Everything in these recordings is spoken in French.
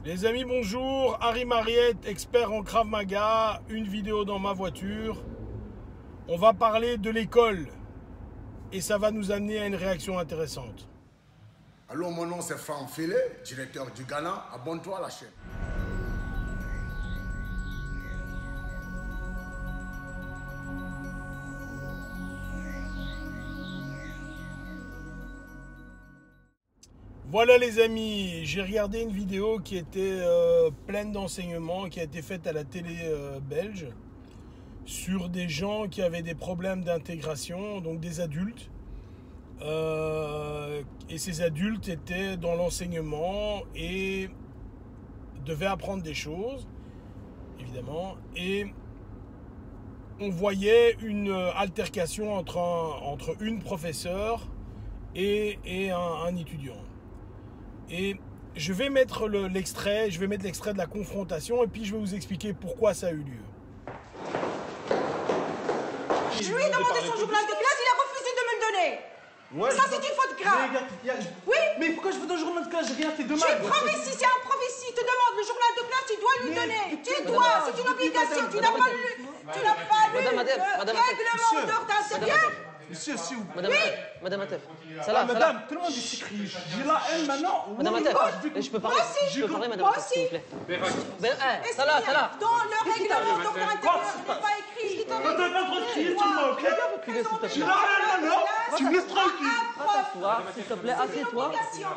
Les amis, bonjour. Harry Mariette, expert en Krav Maga. Une vidéo dans ma voiture. On va parler de l'école. Et ça va nous amener à une réaction intéressante. Allô, mon nom c'est Franck Félé, directeur du Ghana. Abonne-toi à la chaîne. Voilà les amis, j'ai regardé une vidéo qui était pleine d'enseignements, qui a été faite à la télé belge, sur des gens qui avaient des problèmes d'intégration, donc des adultes. Et ces adultes étaient dans l'enseignement et devaient apprendre des choses, évidemment. Et on voyait une altercation entre une professeure et un étudiant. Et je vais mettre l'extrait, je vais mettre l'extrait de la confrontation et puis je vais vous expliquer pourquoi ça a eu lieu. Je lui ai demandé son journal de classe, il a refusé de me le donner. Ouais, ça, c'est une faute grave. Oui. Mais pourquoi je veux ton journal de classe? J'ai rien fait de mal. Tu es prof ici, c'est un prof ici, il te demande le journal de classe, tu dois lui donner. Tu dois, c'est une obligation. Tu n'as pas lu le règlement d'ordre intérieur. Monsieur, s'il vous plaît. Madame Atef. Madame, tout le monde s'écrie. J'ai la haine maintenant. Madame Atef, je peux parler. Je peux parler, madame Atef, s'il vous plaît. Salah. Dans le règlement d'ordre intérieur, il n'est pas écrit. T'as pas le droit de crier sur moi, ok? J'ai la haine maintenant. Tu me laisses tranquille. Assieds-toi, s'il te plaît, assieds-toi.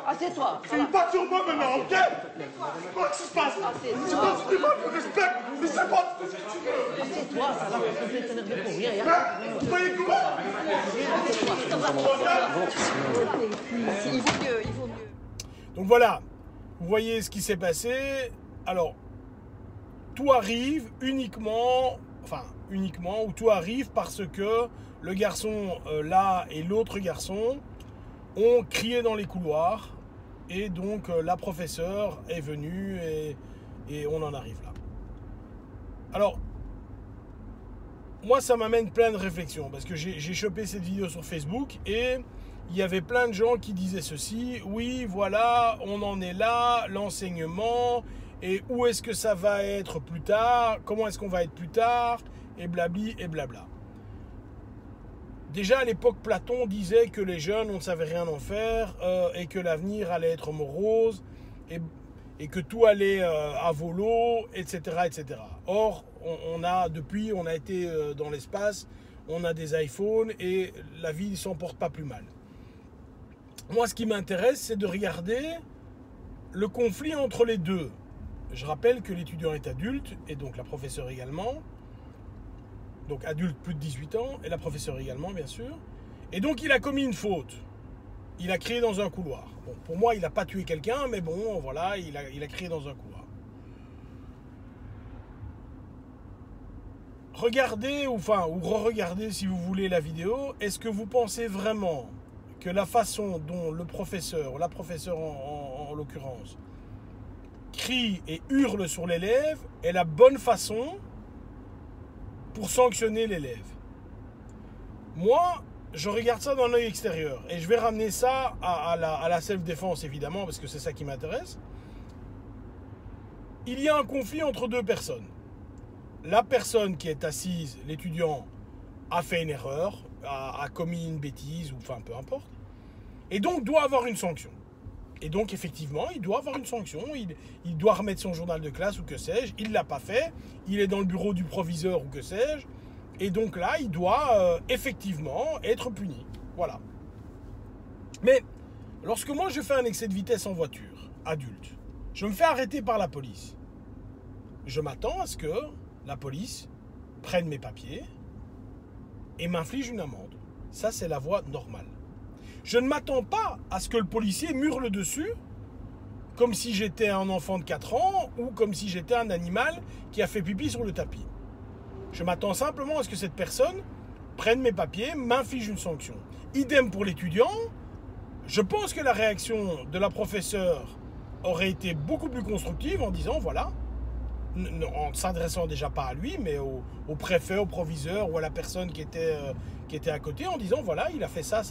Assieds-toi. Fais pas sur moi maintenant, ok? Quoi que se passe? Tu penses que tu me respectes? Mais c'est pas ce que tu veux. Assieds-toi, Salah, s'il te plaît, t'énerve pour rien. Vous voyez comment? Il vaut mieux. Donc voilà, vous voyez ce qui s'est passé. Alors, tout arrive uniquement, ou tout arrive parce que le garçon là et l'autre garçon ont crié dans les couloirs et donc la professeure est venue et on en arrive là. Alors, moi, ça m'amène plein de réflexions parce que j'ai chopé cette vidéo sur Facebook et il y avait plein de gens qui disaient ceci. Oui, voilà, on en est là, l'enseignement, et où est-ce que ça va être plus tard? Comment est-ce qu'on va être plus tard? Et blabli et blabla. Déjà, à l'époque, Platon disait que les jeunes, on ne savait rien en faire et que l'avenir allait être morose et que tout allait à volo, etc., etc. Or, on a été dans l'espace, on a des iPhones et la vie ne s'en porte pas plus mal. Moi, ce qui m'intéresse, c'est de regarder le conflit entre les deux. Je rappelle que l'étudiant est adulte et donc la professeure également. Donc adulte plus de 18 ans et la professeure également, bien sûr. Et donc, il a commis une faute. Il a crié dans un couloir. Bon, pour moi, il n'a pas tué quelqu'un, mais bon, voilà, il a crié dans un couloir. Regardez, ou re-regardez si vous voulez la vidéo. Est-ce que vous pensez vraiment que la façon dont le professeur, ou la professeure en l'occurrence, crie et hurle sur l'élève est la bonne façon pour sanctionner l'élève? Moi, je regarde ça d'un œil extérieur et je vais ramener ça à la self-défense évidemment parce que c'est ça qui m'intéresse. Il y a un conflit entre deux personnes. La personne qui est assise, l'étudiant, a fait une erreur, a commis une bêtise, ou enfin peu importe, et donc doit avoir une sanction. Et donc effectivement, il doit avoir une sanction, il doit remettre son journal de classe ou que sais-je, il ne l'a pas fait, il est dans le bureau du proviseur ou que sais-je, et donc là, il doit effectivement être puni. Voilà. Mais lorsque moi je fais un excès de vitesse en voiture, adulte, je me fais arrêter par la police. Je m'attends à ce que la police prenne mes papiers et m'inflige une amende. Ça, c'est la voie normale. Je ne m'attends pas à ce que le policier m'hurle dessus comme si j'étais un enfant de 4 ans ou comme si j'étais un animal qui a fait pipi sur le tapis. Je m'attends simplement à ce que cette personne prenne mes papiers, m'inflige une sanction. Idem pour l'étudiant. Je pense que la réaction de la professeure aurait été beaucoup plus constructive en disant voilà, en ne s'adressant déjà pas à lui, mais au préfet, au proviseur ou à la personne qui était à côté, en disant voilà, il a fait ça.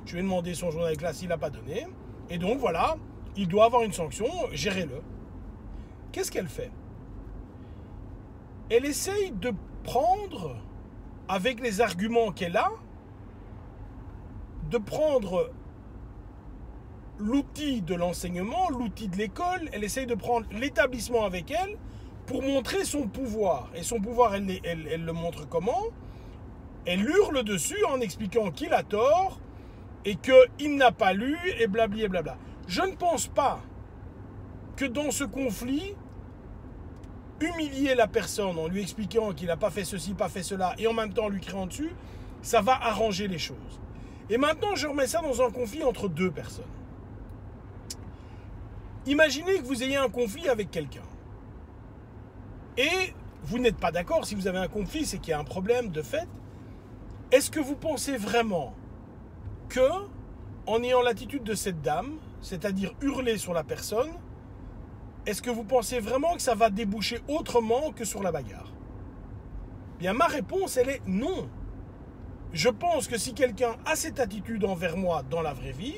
Je lui ai demandé son journal de classe, il n'a pas donné. Et donc voilà, il doit avoir une sanction, gérez-le. qu'est-ce qu'elle fait? Elle essaye de prendre, avec les arguments qu'elle a, de prendre l'outil de l'enseignement, l'outil de l'école, elle essaye de prendre l'établissement avec elle pour montrer son pouvoir. Et son pouvoir, elle le montre comment? Elle hurle dessus en expliquant qu'il a tort et qu'il n'a pas lu et blabli et blabla. Je ne pense pas que dans ce conflit, humilier la personne en lui expliquant qu'il n'a pas fait ceci, pas fait cela, et en même temps lui criant dessus, ça va arranger les choses. Et maintenant, je remets ça dans un conflit entre deux personnes. Imaginez que vous ayez un conflit avec quelqu'un. Et vous n'êtes pas d'accord. Si vous avez un conflit, c'est qu'il y a un problème de fait. Est-ce que vous pensez vraiment que, en ayant l'attitude de cette dame, c'est-à-dire hurler sur la personne, est-ce que vous pensez vraiment que ça va déboucher autrement que sur la bagarre? Bien, ma réponse, elle est non. Je pense que si quelqu'un a cette attitude envers moi dans la vraie vie,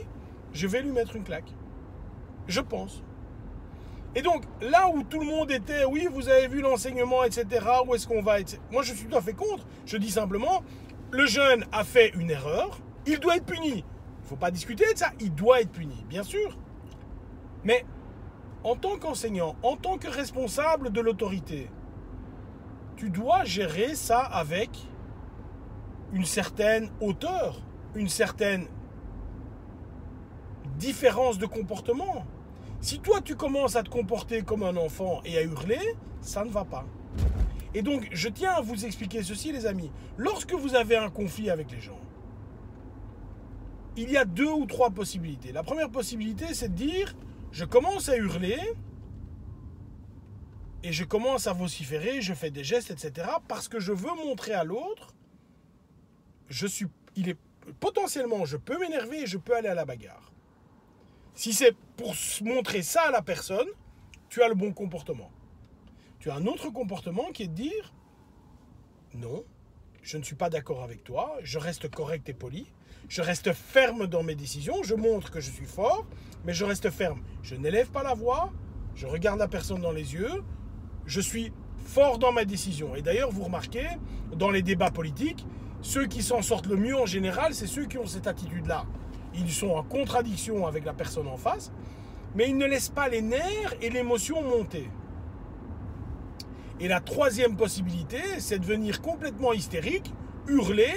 je vais lui mettre une claque. Je pense. Et donc, là où tout le monde était, oui, vous avez vu l'enseignement, etc., où est-ce qu'on va, etc. Moi, je suis tout à fait contre. Je dis simplement, le jeune a fait une erreur, il doit être puni. Il ne faut pas discuter de ça, il doit être puni, bien sûr. Mais, en tant qu'enseignant, en tant que responsable de l'autorité, tu dois gérer ça avec une certaine hauteur, une certaine différence de comportement. Si toi, tu commences à te comporter comme un enfant et à hurler, ça ne va pas. Et donc, je tiens à vous expliquer ceci, les amis. Lorsque vous avez un conflit avec les gens, il y a 2 ou 3 possibilités. La première possibilité, c'est de dire, je commence à hurler et je commence à vociférer, je fais des gestes, etc. parce que je veux montrer à l'autre, potentiellement, je peux m'énerver et je peux aller à la bagarre. Si c'est pour montrer ça à la personne, tu as le bon comportement. Tu as un autre comportement qui est de dire non, je ne suis pas d'accord avec toi, je reste correct et poli, je reste ferme dans mes décisions, je montre que je suis fort, mais je reste ferme. Je n'élève pas la voix, je regarde la personne dans les yeux, je suis fort dans ma décision. Et d'ailleurs, vous remarquez, dans les débats politiques, ceux qui s'en sortent le mieux en général, c'est ceux qui ont cette attitude-là. Ils sont en contradiction avec la personne en face, mais ils ne laissent pas les nerfs et l'émotion monter. Et la troisième possibilité, c'est de devenir complètement hystérique, hurler,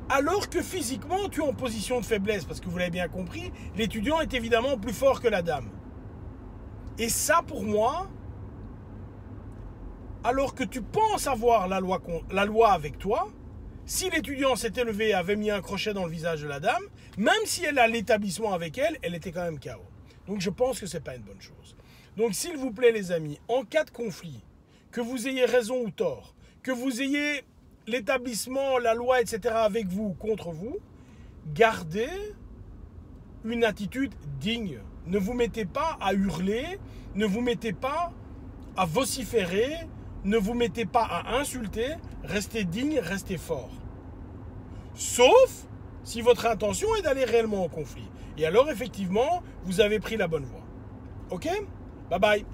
alors que physiquement, tu es en position de faiblesse. Parce que vous l'avez bien compris, l'étudiant est évidemment plus fort que la dame. Et ça, pour moi, alors que tu penses avoir la loi avec toi, si l'étudiant s'était levé et avait mis un crochet dans le visage de la dame, même si elle a l'établissement avec elle, elle était quand même KO. Donc je pense que ce n'est pas une bonne chose. Donc s'il vous plaît les amis, en cas de conflit, que vous ayez raison ou tort, que vous ayez l'établissement, la loi, etc. avec vous ou contre vous, gardez une attitude digne. Ne vous mettez pas à hurler, ne vous mettez pas à vociférer, ne vous mettez pas à insulter, restez digne, restez fort. Sauf si votre intention est d'aller réellement en conflit. Et alors, effectivement, vous avez pris la bonne voie. Ok ? Bye bye.